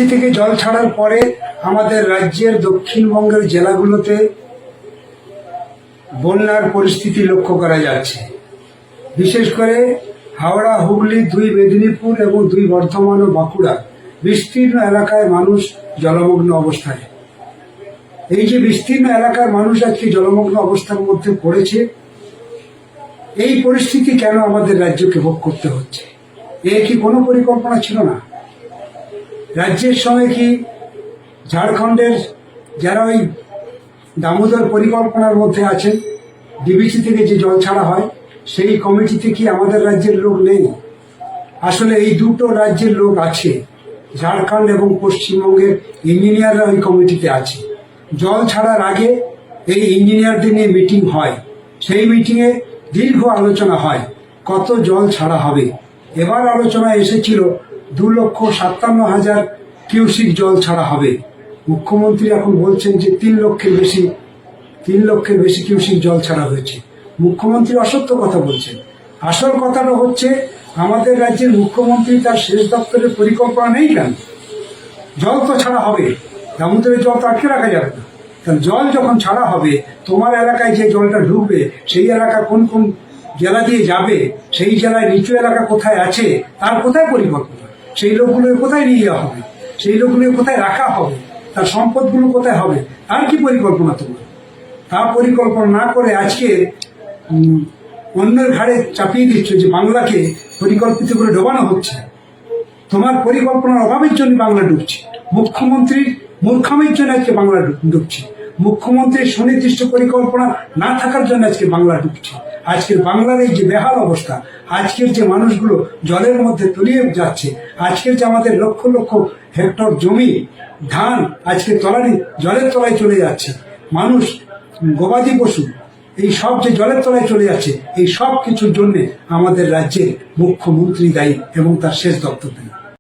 DBC থেকে জল ছাড়ার পরে আমাদের রাজ্যের দক্ষিণবঙ্গের জেলাগুলোতে বন্যার পরিস্থিতি লক্ষ্য করা যাচ্ছে। বিশেষ করে হাওড়া, হুগলি, 2 মেদিনীপুর এবং 2 বর্ধমান ও বাঁকুড়া বিস্তীর্ণ এলাকায় মানুষ জলমগ্ন অবস্থায়। এই যে বিস্তীর্ণ এলাকার মানুষ আজকে জলমগ্ন অবস্থার মধ্যে পড়েছে, এই পরিস্থিতি কেন আমাদের রাজ্যকে ভোগ করতে হচ্ছে? এর কি কোনো পরিকল্পনা ছিল না? রাজ্যের সঙ্গে কি ঝাড়খণ্ডের যারা ওই দামোদর পরিকল্পনার মধ্যে আছেন, ডিবিসি থেকে যে জল ছাড়া হয়, সেই কমিটিতে কি আমাদের রাজ্যের লোক নেই? আসলে এই দুটো রাজ্যের লোক আছে। ঝাড়খণ্ড এবং পশ্চিমবঙ্গের ইঞ্জিনিয়াররা ওই কমিটিতে আছে। জল ছাড়ার আগে এই ইঞ্জিনিয়ারদের নিয়ে মিটিং হয়। সেই মিটিংয়ে দীর্ঘ আলোচনা হয় কত জল ছাড়া হবে। এবার আলোচনায় এসেছিল 2,57,000 কিউসিক জল ছাড়া হবে। মুখ্যমন্ত্রী এখন বলছেন যে 3 লক্ষের বেশি কিউসিক জল ছাড়া হয়েছে। মুখ্যমন্ত্রী অসত্য কথা বলছেন। আসল কথাটা হচ্ছে, আমাদের রাজ্যের মুখ্যমন্ত্রী তার সেচ দপ্তরের পরিকল্পনা নেই কেন? জল তো ছাড়া হবে, দামোদরের জল তো আটকে রাখা যাবে না। কারণ জল যখন ছাড়া হবে, তোমার এলাকায় যে জলটা ঢুকবে, সেই এলাকা কোন কোন জেলা দিয়ে যাবে, সেই জেলায় নিচু এলাকা কোথায় আছে, তার কোথায় পরিকল্পনা? সেই লোকগুলোকে কোথায় নিয়ে যাওয়া হবে? সেই লোকগুলোকে কোথায় রাখা হবে? তার সম্পদগুলো কোথায় হবে? তার কি পরিকল্পনা তোমার? তা পরিকল্পনা না করে আজকে অন্যের ঘাড়ে চাপিয়ে দিচ্ছ যে বাংলাকে পরিকল্পিত করে ডোবানো হচ্ছে। তোমার পরিকল্পনার অভাবের জন্য বাংলা ডুবছে। মুখ্যমন্ত্রীর মূর্খামির জন্য আজকে বাংলা ডুবছে। মুখ্যমন্ত্রীর সুনির্দিষ্ট পরিকল্পনা না থাকার জন্য আজকে বাংলা ডুবছে। আজকের বাংলার এই যে বেহাল অবস্থা, আজকের যে মানুষগুলো জলের মধ্যে তলিয়ে যাচ্ছে, আজকের যে আমাদের লক্ষ লক্ষ হেক্টর জমি, ধান আজকে জলের তলায় চলে যাচ্ছে, মানুষ, গবাদি পশু, এই সব যে জলের তলায় চলে যাচ্ছে, এই সব কিছুর জন্য আমাদের রাজ্যের মুখ্যমন্ত্রী দায়ী এবং তার সেচ দপ্তর দায়ী।